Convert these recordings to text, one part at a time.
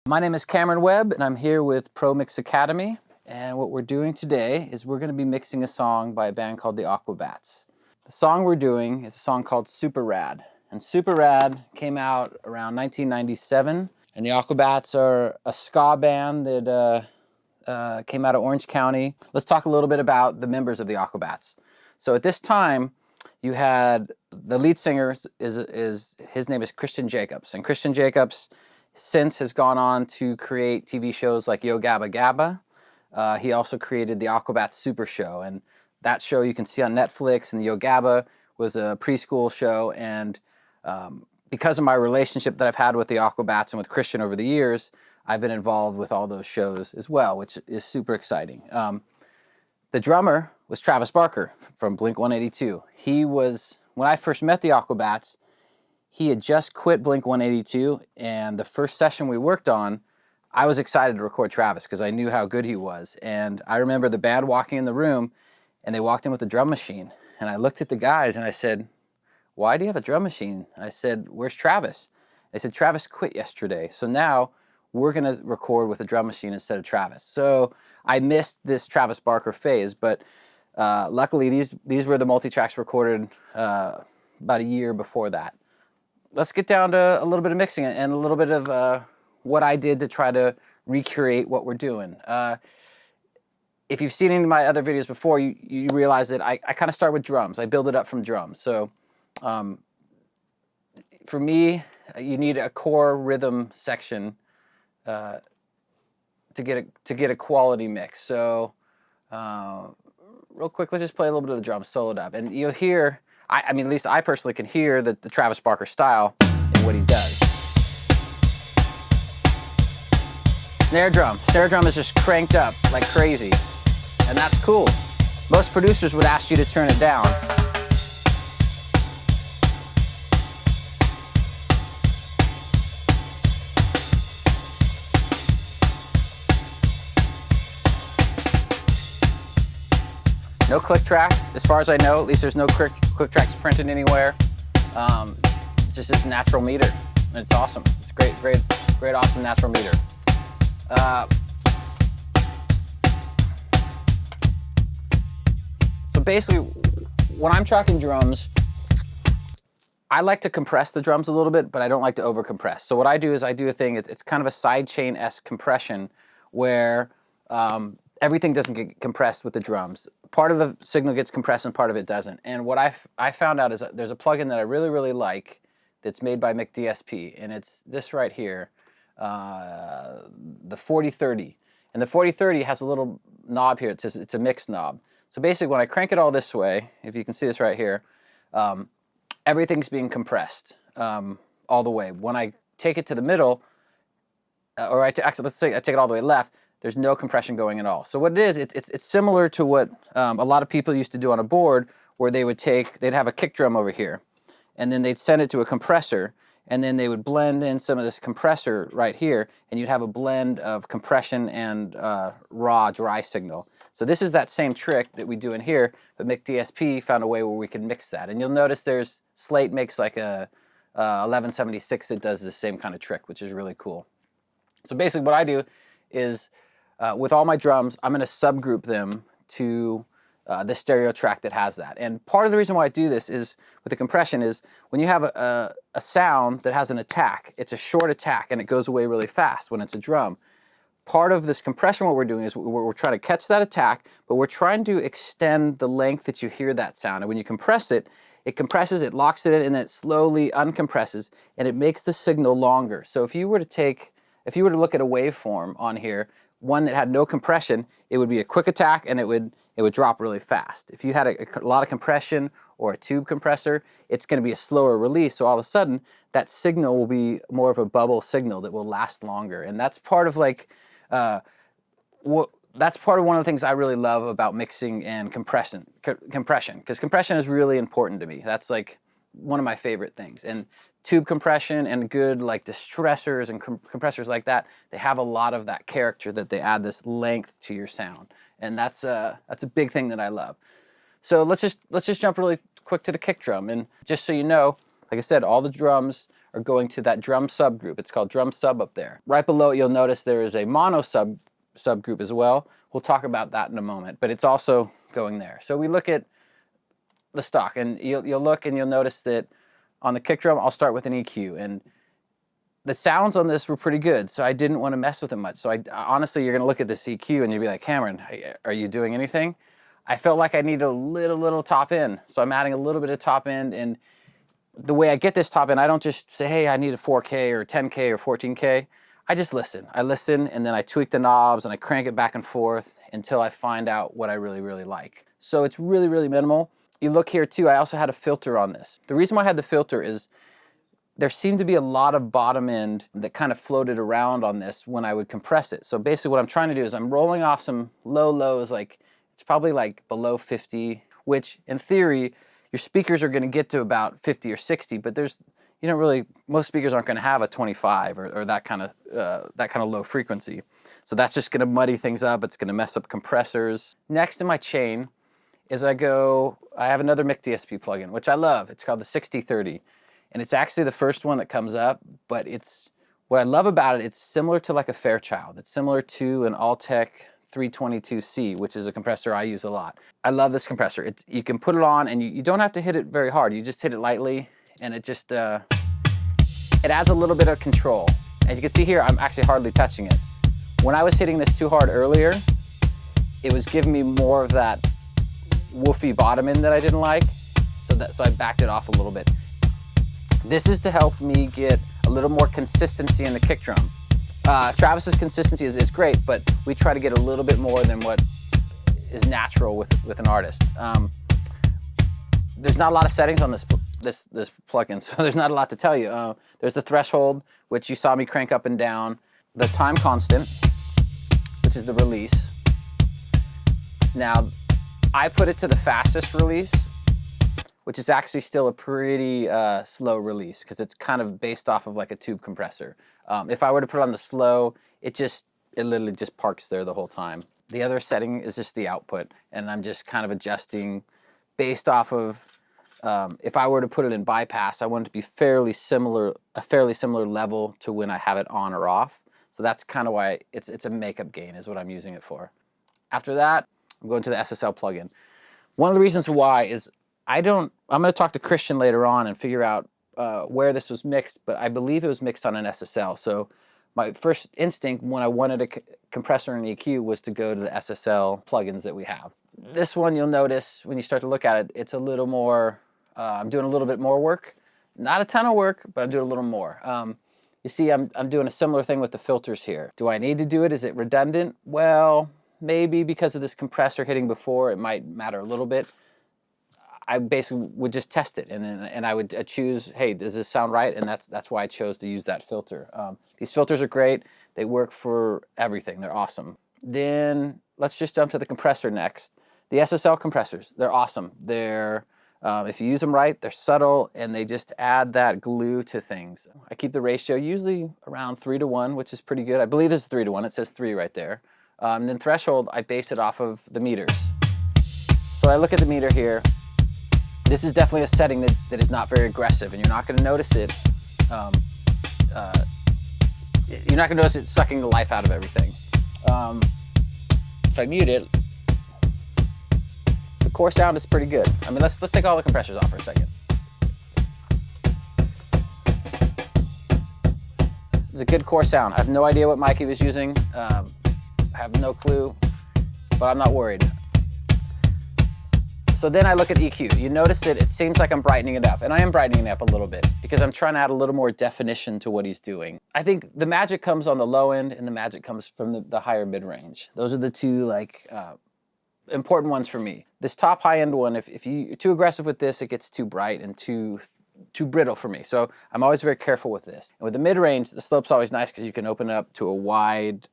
My name is Cameron Webb, and I'm here with Pro Mix Academy. And what we're doing today is we're going to be mixing a song by a band called the Aquabats. The song we're doing is a song called Super Rad. And Super Rad came out around 1997. And the Aquabats are a ska band that came out of Orange County. Let's talk a little bit about the members of the Aquabats. So at this time, you had the lead singer, his name is Christian Jacobs. And Christian Jacobs since has gone on to create TV shows like Yo Gabba Gabba. He also created the Aquabats Super Show, and that show you can see on Netflix. And the Yo Gabba was a preschool show, and because of my relationship that I've had with the Aquabats and with Christian over the years, I've been involved with all those shows as well, which is super exciting. The drummer was Travis Barker from Blink-182. He was, when I first met the Aquabats, he had just quit Blink-182, and the first session we worked on, I was excited to record Travis because I knew how good he was. And I remember the band walking in the room, and they walked in with a drum machine. And I looked at the guys, and I said, "Why do you have a drum machine?" And I said, "Where's Travis?" They said, "Travis quit yesterday, so now we're going to record with a drum machine instead of Travis." So I missed this Travis Barker phase, but luckily these were the multi-tracks recorded about a year before that. Let's get down to a little bit of mixing and a little bit of what I did to try to recreate what we're doing. If you've seen any of my other videos before, you realize that I kind of start with drums. I build it up from drums. So for me, you need a core rhythm section to get a quality mix. So real quick, let's just play a little bit of the drums soloed up, and you'll hear. I mean, at least I personally can hear the Travis Barker style in what he does. Snare drum is just cranked up like crazy, and that's cool. Most producers would ask you to turn it down. No click track, as far as I know. At least there's no click tracks printed anywhere. It's just this natural meter, and it's awesome. It's great, awesome natural meter. So basically, when I'm tracking drums, I like to compress the drums a little bit, but I don't like to over compress. So what I do is I do a thing, it's kind of a sidechain-esque compression where everything doesn't get compressed with the drums. Part of the signal gets compressed and part of it doesn't. And what I found out is that there's a plugin that I really like that's made by McDSP, and it's this right here, the 4030. And the 4030 has a little knob here. It says it's a mix knob. So basically when I crank it all this way, if you can see this right here, everything's being compressed all the way. When I take it to the middle, I take it all the way left, there's no compression going at all. So what it is, it's similar to what a lot of people used to do on a board, where they'd have a kick drum over here, and then they'd send it to a compressor, and then they would blend in some of this compressor right here, and you'd have a blend of compression and raw, dry signal. So this is that same trick that we do in here, but McDSP found a way where we can mix that. And you'll notice there's Slate makes like a 1176 that does the same kind of trick, which is really cool. So basically what I do is, with all my drums, I'm going to subgroup them to this stereo track that has that. And part of the reason why I do this is, with the compression, is when you have a sound that has an attack, it's a short attack and it goes away really fast when it's a drum. Part of this compression, what we're doing is we're trying to catch that attack, but we're trying to extend the length that you hear that sound. And when you compress it, it compresses, it locks it in, and it slowly uncompresses, and it makes the signal longer. So if you were to look at a waveform on here, one that had no compression, it would be a quick attack and it would drop really fast. If you had a lot of compression or a tube compressor, it's going to be a slower release. So all of a sudden, that signal will be more of a bubble signal that will last longer. And that's part of that's part of one of the things I really love about mixing and compression, because compression is really important to me. That's like one of my favorite things. And tube compression and good like distressors and compressors like that, they have a lot of that character, that they add this length to your sound, and that's a big thing that I love. So let's just jump really quick to the kick drum. And just so you know, like I said, all the drums are going to that drum subgroup. It's called drum sub up there. Right below it, you'll notice there is a mono subgroup as well. We'll talk about that in a moment, but it's also going there. So we look at the stock, and you'll look and you'll notice that on the kick drum, I'll start with an EQ, and the sounds on this were pretty good, so I didn't want to mess with it much. So honestly, you're gonna look at this EQ and you'll be like, Cameron, are you doing anything? I felt like I needed a little top end, so I'm adding a little bit of top end, and the way I get this top end, I don't just say, hey, I need a 4K or 10K or 14K. I just listen. I listen, and then I tweak the knobs, and I crank it back and forth until I find out what I really like. So it's really minimal. You look here too, I also had a filter on this. The reason why I had the filter is there seemed to be a lot of bottom end that kind of floated around on this when I would compress it. So basically what I'm trying to do is I'm rolling off some low lows, like it's probably like below 50, which in theory, your speakers are gonna get to about 50 or 60, but most speakers aren't gonna have a 25 or that kind of low frequency. So that's just gonna muddy things up. It's gonna mess up compressors. Next in my chain is I have another McDSP plugin, which I love. It's called the 6030. And it's actually the first one that comes up, but what I love about it, it's similar to like a Fairchild. It's similar to an Alltech 322C, which is a compressor I use a lot. I love this compressor. You can put it on and you don't have to hit it very hard. You just hit it lightly and it just, it adds a little bit of control. And you can see here, I'm actually hardly touching it. When I was hitting this too hard earlier, it was giving me more of that woofy bottom end that I didn't like. So I backed it off a little bit. This is to help me get a little more consistency in the kick drum. Travis's consistency is great, but we try to get a little bit more than what is natural with an artist. There's not a lot of settings on this plugin, so there's not a lot to tell you. There's the threshold, which you saw me crank up and down. The time constant, which is the release. Now, I put it to the fastest release, which is actually still a pretty slow release because it's kind of based off of like a tube compressor. If I were to put it on the slow, it literally just parks there the whole time. The other setting is just the output, and I'm just kind of adjusting based off of, if I were to put it in bypass, I want it to be a fairly similar level to when I have it on or off. So that's kind of why it's a makeup gain is what I'm using it for. After that, I'm going to the SSL plugin. One of the reasons why is I'm going to talk to Christian later on and figure out where this was mixed, but I believe it was mixed on an SSL. So my first instinct when I wanted a compressor and EQ was to go to the SSL plugins that we have. This one, you'll notice when you start to look at it, it's a little more, I'm doing a little bit more work. Not a ton of work, but I'm doing a little more. You see, I'm doing a similar thing with the filters here. Do I need to do it? Is it redundant? Well, maybe because of this compressor hitting before, it might matter a little bit. I basically would just test it, and I would choose, hey, does this sound right? And that's why I chose to use that filter. These filters are great. They work for everything. They're awesome. Then let's just jump to the compressor next. The SSL compressors, they're awesome. If you use them right, they're subtle, and they just add that glue to things. I keep the ratio usually around 3:1, which is pretty good. I believe it's 3:1. It says 3 right there. And then threshold, I base it off of the meters. So I look at the meter here. This is definitely a setting that is not very aggressive, and you're not going to notice it. You're not going to notice it sucking the life out of everything. If I mute it, the core sound is pretty good. I mean, let's take all the compressors off for a second. It's a good core sound. I have no idea what mic he was using. I have no clue, but I'm not worried. So then I look at EQ. You notice that it seems like I'm brightening it up, and I am brightening it up a little bit because I'm trying to add a little more definition to what he's doing. I think the magic comes on the low end, and the magic comes from the higher mid-range. Those are the two important ones for me. This top high-end one, if you're too aggressive with this, it gets too bright and too brittle for me. So I'm always very careful with this. And with the mid-range, the slope's always nice because you can open it up to a wide,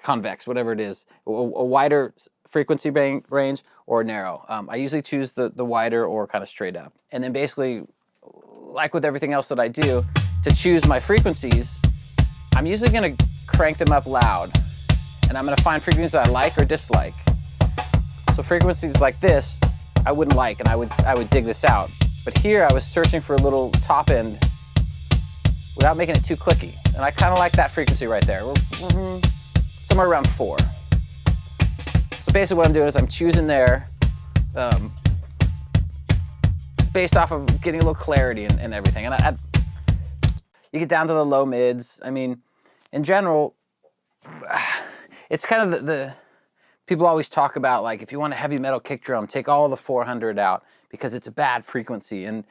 convex, whatever it is, a wider frequency range or narrow. I usually choose the wider or kind of straight up. And then basically, like with everything else that I do, to choose my frequencies, I'm usually going to crank them up loud. And I'm going to find frequencies I like or dislike. So frequencies like this, I wouldn't like, and I would dig this out. But here I was searching for a little top end without making it too clicky. And I kind of like that frequency right there. We're somewhere around 4. So basically what I'm doing is I'm choosing there based off of getting a little clarity and everything. And you get down to the low mids. I mean, in general, it's kind of the people always talk about, like, if you want a heavy metal kick drum, take all the 400 out because it's a bad frequency. And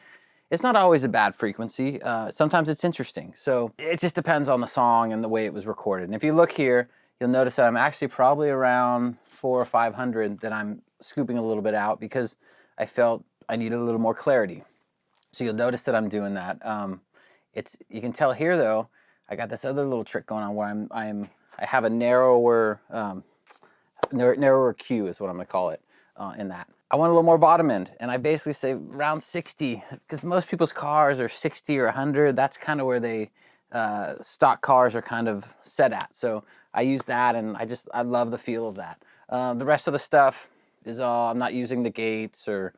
it's not always a bad frequency. Sometimes it's interesting. So it just depends on the song and the way it was recorded. And if you look here, you'll notice that I'm actually probably around 400 or 500 that I'm scooping a little bit out because I felt I needed a little more clarity. So you'll notice that I'm doing that. You can tell here though, I got this other little trick going on where I have a narrower Q is what I'm gonna call it in that. I want a little more bottom end, and I basically say around 60, because most people's cars are 60 or 100. That's kind of where they stock cars are kind of set at. So I use that, and I love the feel of that. The rest of the stuff is all, I'm not using the gates, or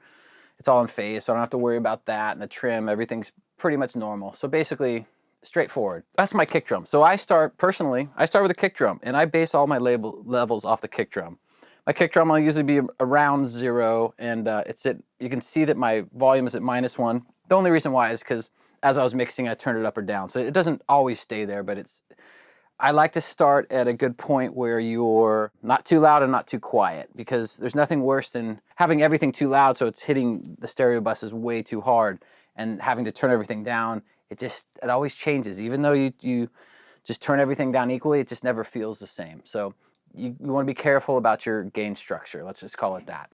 it's all in phase, so I don't have to worry about that. And the trim, everything's pretty much normal. So basically, straightforward. That's my kick drum. So I start with a kick drum, and I base all my levels off the kick drum. My kick drum will usually be around 0, and you can see that my volume is at -1. The only reason why is because as I was mixing, I turned it up or down. So it doesn't always stay there, but I like to start at a good point where you're not too loud and not too quiet, because there's nothing worse than having everything too loud so it's hitting the stereo buses way too hard, and having to turn everything down. It always changes. Even though you just turn everything down equally, it just never feels the same. So you want to be careful about your gain structure. Let's just call it that.